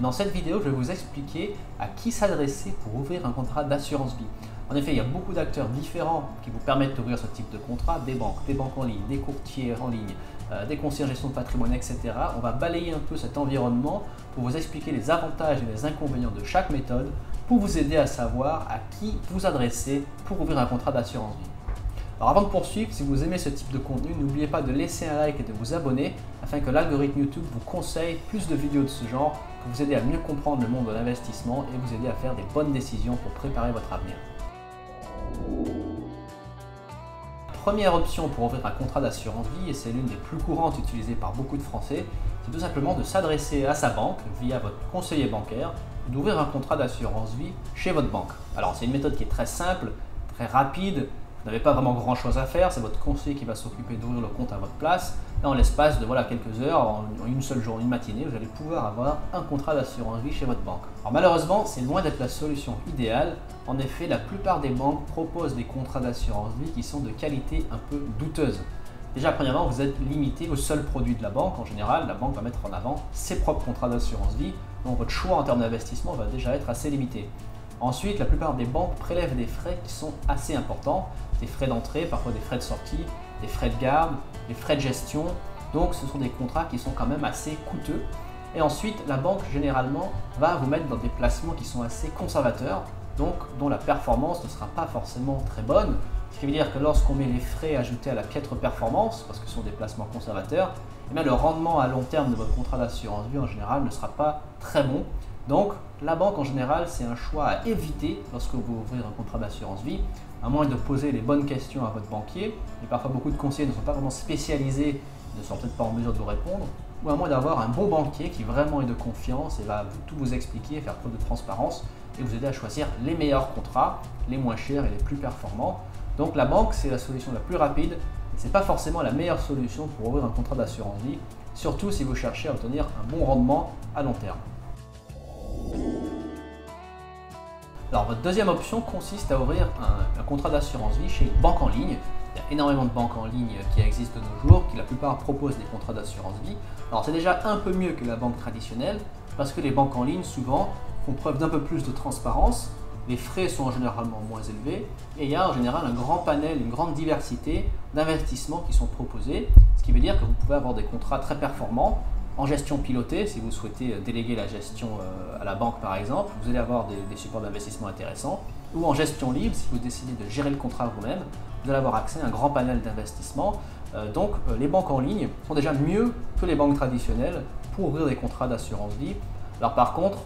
Dans cette vidéo, je vais vous expliquer à qui s'adresser pour ouvrir un contrat d'assurance vie. En effet, il y a beaucoup d'acteurs différents qui vous permettent d'ouvrir ce type de contrat, des banques en ligne, des courtiers en ligne, des conseillers en gestion de patrimoine, etc. On va balayer un peu cet environnement pour vous expliquer les avantages et les inconvénients de chaque méthode pour vous aider à savoir à qui vous adresser pour ouvrir un contrat d'assurance vie. Alors avant de poursuivre, si vous aimez ce type de contenu, n'oubliez pas de laisser un like et de vous abonner afin que l'algorithme YouTube vous conseille plus de vidéos de ce genre pour vous aider à mieux comprendre le monde de l'investissement et vous aider à faire des bonnes décisions pour préparer votre avenir. Première option pour ouvrir un contrat d'assurance vie, et c'est l'une des plus courantes utilisées par beaucoup de Français, c'est tout simplement de s'adresser à sa banque via votre conseiller bancaire ou d'ouvrir un contrat d'assurance vie chez votre banque. Alors c'est une méthode qui est très simple, très rapide. Vous n'avez pas vraiment grand chose à faire, c'est votre conseiller qui va s'occuper d'ouvrir le compte à votre place. Et en l'espace de quelques heures, en une seule journée, une matinée, vous allez pouvoir avoir un contrat d'assurance vie chez votre banque. Alors malheureusement, c'est loin d'être la solution idéale. En effet, la plupart des banques proposent des contrats d'assurance vie qui sont de qualité un peu douteuse. Déjà, premièrement, vous êtes limité au seul produit de la banque. En général, la banque va mettre en avant ses propres contrats d'assurance vie, donc votre choix en termes d'investissement va déjà être assez limité. Ensuite, la plupart des banques prélèvent des frais qui sont assez importants, des frais d'entrée, parfois des frais de sortie, des frais de garde, des frais de gestion. Donc ce sont des contrats qui sont quand même assez coûteux. Et ensuite, la banque généralement va vous mettre dans des placements qui sont assez conservateurs, donc dont la performance ne sera pas forcément très bonne. Ce qui veut dire que lorsqu'on met les frais ajoutés à la piètre performance, parce que ce sont des placements conservateurs, eh bien, le rendement à long terme de votre contrat d'assurance vie en général ne sera pas très bon. Donc la banque en général, c'est un choix à éviter lorsque vous ouvrez un contrat d'assurance vie, à moins de poser les bonnes questions à votre banquier, et parfois beaucoup de conseillers ne sont pas vraiment spécialisés, ne sont peut-être pas en mesure de vous répondre, ou à moins d'avoir un bon banquier qui vraiment est de confiance et va tout vous expliquer, faire preuve de transparence et vous aider à choisir les meilleurs contrats, les moins chers et les plus performants. Donc la banque, c'est la solution la plus rapide, et ce n'est pas forcément la meilleure solution pour ouvrir un contrat d'assurance vie, surtout si vous cherchez à obtenir un bon rendement à long terme. Alors votre deuxième option consiste à ouvrir un contrat d'assurance vie chez une banque en ligne. Il y a énormément de banques en ligne qui existent de nos jours, qui la plupart proposent des contrats d'assurance vie. Alors c'est déjà un peu mieux que la banque traditionnelle, parce que les banques en ligne souvent font preuve d'un peu plus de transparence, les frais sont généralement moins élevés, et il y a en général un grand panel, une grande diversité d'investissements qui sont proposés, ce qui veut dire que vous pouvez avoir des contrats très performants. En gestion pilotée, si vous souhaitez déléguer la gestion à la banque par exemple, vous allez avoir des supports d'investissement intéressants. Ou en gestion libre, si vous décidez de gérer le contrat vous-même, vous allez avoir accès à un grand panel d'investissements. Donc les banques en ligne sont déjà mieux que les banques traditionnelles pour ouvrir des contrats d'assurance vie. Alors par contre,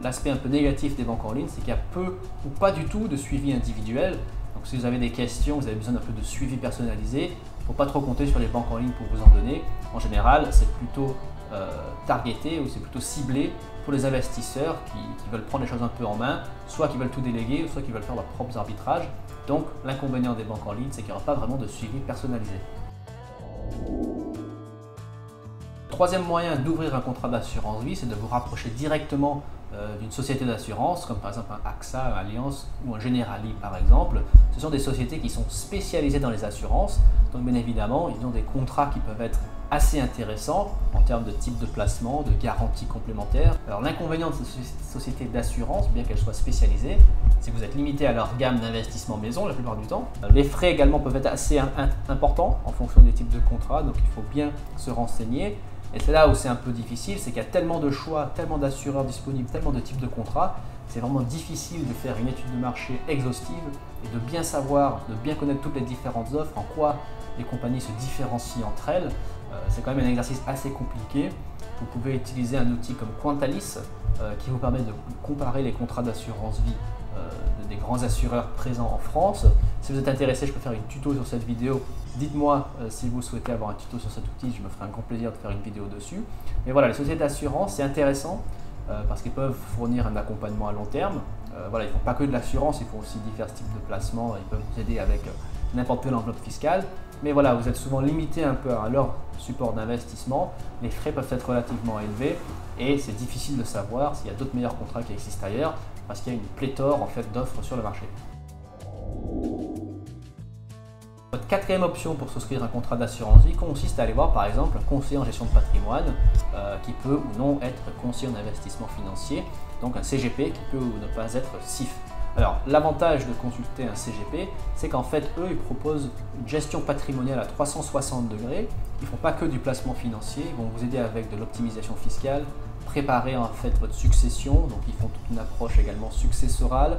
l'aspect un peu négatif des banques en ligne, c'est qu'il y a peu ou pas du tout de suivi individuel. Donc si vous avez des questions, vous avez besoin d'un peu de suivi personnalisé, il ne faut pas trop compter sur les banques en ligne pour vous en donner. En général, c'est plutôt targeté ou c'est plutôt ciblé pour les investisseurs qui veulent prendre les choses un peu en main, soit qui veulent tout déléguer, soit qui veulent faire leurs propres arbitrages. Donc l'inconvénient des banques en ligne, c'est qu'il n'y aura pas vraiment de suivi personnalisé. Troisième moyen d'ouvrir un contrat d'assurance vie, c'est de vous rapprocher directement d'une société d'assurance, comme par exemple un AXA, un Allianz ou un Generali par exemple. Ce sont des sociétés qui sont spécialisées dans les assurances, donc bien évidemment ils ont des contrats qui peuvent être assez intéressants en termes de type de placement, de garantie complémentaire. Alors l'inconvénient de ces sociétés d'assurance, bien qu'elles soient spécialisées, c'est que vous êtes limité à leur gamme d'investissement maison la plupart du temps. Les frais également peuvent être assez importants en fonction des types de contrats, donc il faut bien se renseigner. Et c'est là où c'est un peu difficile, c'est qu'il y a tellement de choix, tellement d'assureurs disponibles, tellement de types de contrats, c'est vraiment difficile de faire une étude de marché exhaustive et de bien savoir, de bien connaître toutes les différentes offres, en quoi les compagnies se différencient entre elles. C'est quand même un exercice assez compliqué. Vous pouvez utiliser un outil comme Quantalis qui vous permet de comparer les contrats d'assurance vie des grands assureurs présents en France. Si vous êtes intéressé, je peux faire une tuto sur cette vidéo. Dites-moi si vous souhaitez avoir un tuto sur cet outil, je me ferai un grand plaisir de faire une vidéo dessus. Mais voilà, les sociétés d'assurance, c'est intéressant parce qu'ils peuvent fournir un accompagnement à long terme. Ils ne font pas que de l'assurance, ils font aussi divers types de placements, ils peuvent vous aider avec n'importe quelle enveloppe fiscale. Mais voilà, vous êtes souvent limité un peu à leur support d'investissement. Les frais peuvent être relativement élevés et c'est difficile de savoir s'il y a d'autres meilleurs contrats qui existent ailleurs parce qu'il y a une pléthore en fait d'offres sur le marché. Votre quatrième option pour souscrire un contrat d'assurance vie consiste à aller voir par exemple un conseiller en gestion de patrimoine qui peut ou non être conseiller en investissement financier, donc un CGP qui peut ou ne pas être CIF. Alors l'avantage de consulter un CGP, c'est qu'en fait eux ils proposent une gestion patrimoniale à 360 degrés, ils ne font pas que du placement financier, ils vont vous aider avec de l'optimisation fiscale, préparer en fait votre succession, donc ils font toute une approche également successorale.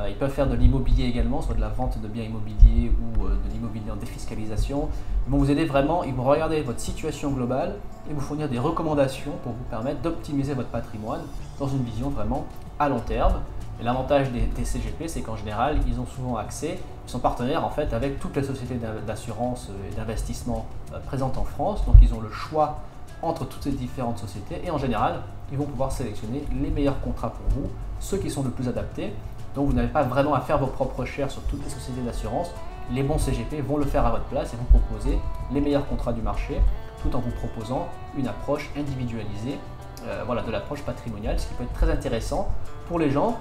Ils peuvent faire de l'immobilier également, soit de la vente de biens immobiliers ou de l'immobilier en défiscalisation. Ils vont vous aider vraiment, ils vont regarder votre situation globale et vous fournir des recommandations pour vous permettre d'optimiser votre patrimoine dans une vision vraiment à long terme. Et l'avantage des CGP, c'est qu'en général, ils ont souvent accès, ils sont partenaires en fait avec toutes les sociétés d'assurance et d'investissement présentes en France, donc ils ont le choix entre toutes ces différentes sociétés et en général, ils vont pouvoir sélectionner les meilleurs contrats pour vous, ceux qui sont le plus adaptés. Donc vous n'avez pas vraiment à faire vos propres recherches sur toutes les sociétés d'assurance. Les bons CGP vont le faire à votre place et vous proposer les meilleurs contrats du marché tout en vous proposant une approche individualisée de l'approche patrimoniale, ce qui peut être très intéressant pour les gens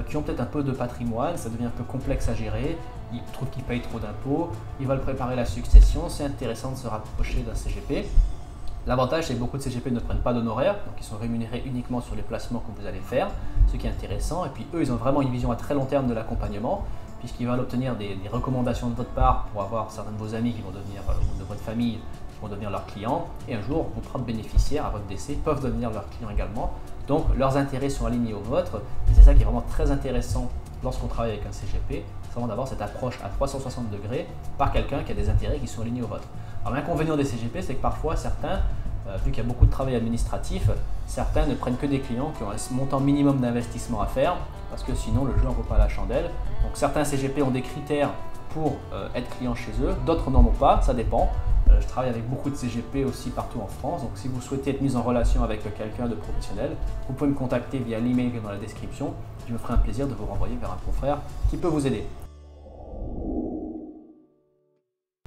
qui ont peut-être un peu de patrimoine, ça devient un peu complexe à gérer, ils trouvent qu'ils payent trop d'impôts, ils veulent préparer la succession, c'est intéressant de se rapprocher d'un CGP. L'avantage, c'est que beaucoup de CGP ne prennent pas d'honoraires, donc ils sont rémunérés uniquement sur les placements que vous allez faire, ce qui est intéressant. Et puis eux, ils ont vraiment une vision à très long terme de l'accompagnement, puisqu'ils veulent obtenir des recommandations de votre part pour avoir certains de vos amis qui vont devenir, ou de votre famille, qui vont devenir leurs clients. Et un jour, vos propres bénéficiaires à votre décès peuvent devenir leurs clients également. Donc leurs intérêts sont alignés aux vôtres. Et c'est ça qui est vraiment très intéressant lorsqu'on travaille avec un CGP, c'est vraiment d'avoir cette approche à 360 degrés par quelqu'un qui a des intérêts qui sont alignés aux vôtres. Alors l'inconvénient des CGP, c'est que parfois certains, vu qu'il y a beaucoup de travail administratif, certains ne prennent que des clients qui ont un montant minimum d'investissement à faire, parce que sinon le jeu n'en vaut pas la chandelle. Donc certains CGP ont des critères pour être client chez eux, d'autres n'en ont pas, ça dépend. Je travaille avec beaucoup de CGP aussi partout en France, donc si vous souhaitez être mis en relation avec quelqu'un de professionnel, vous pouvez me contacter via l'email dans la description. Je me ferai un plaisir de vous renvoyer vers un confrère qui peut vous aider.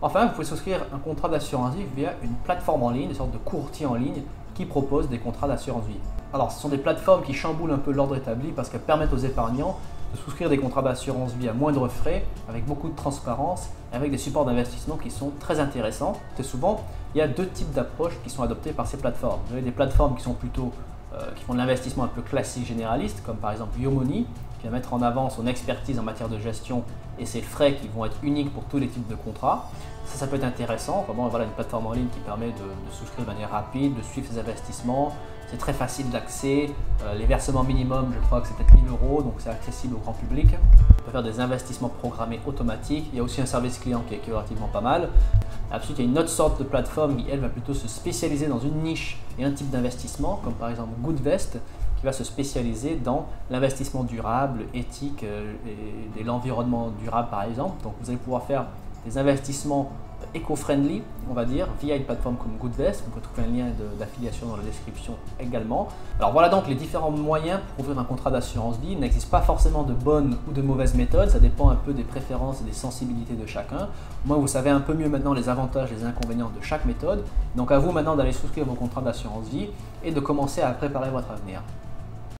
Enfin, vous pouvez souscrire un contrat d'assurance vie via une plateforme en ligne, une sorte de courtier en ligne qui propose des contrats d'assurance vie. Alors, ce sont des plateformes qui chamboulent un peu l'ordre établi parce qu'elles permettent aux épargnants de souscrire des contrats d'assurance vie à moindre frais, avec beaucoup de transparence, avec des supports d'investissement qui sont très intéressants. Très souvent, il y a deux types d'approches qui sont adoptées par ces plateformes. Vous avez des plateformes qui sont plutôt qui font de l'investissement un peu classique généraliste, comme par exemple Yomoni, qui va mettre en avant son expertise en matière de gestion et ses frais qui vont être uniques pour tous les types de contrats. Ça peut être intéressant. Vraiment, voilà une plateforme en ligne qui permet de souscrire de manière rapide, de suivre ses investissements. C'est très facile d'accès. Les versements minimums, je crois que c'est peut-être 1000 €, donc c'est accessible au grand public. On peut faire des investissements programmés automatiques. Il y a aussi un service client qui est relativement pas mal. Ensuite, il y a une autre sorte de plateforme qui, elle, va plutôt se spécialiser dans une niche et un type d'investissement, comme par exemple Goodvest, qui va se spécialiser dans l'investissement durable, éthique et l'environnement durable, par exemple. Donc, vous allez pouvoir faire des investissements éco-friendly, on va dire, via une plateforme comme Goodvest. Vous pouvez trouver un lien d'affiliation dans la description également. Alors voilà donc les différents moyens pour ouvrir un contrat d'assurance vie. Il n'existe pas forcément de bonnes ou de mauvaises méthodes, ça dépend un peu des préférences et des sensibilités de chacun. Moi, vous savez un peu mieux maintenant les avantages et les inconvénients de chaque méthode. Donc à vous maintenant d'aller souscrire vos contrats d'assurance vie et de commencer à préparer votre avenir.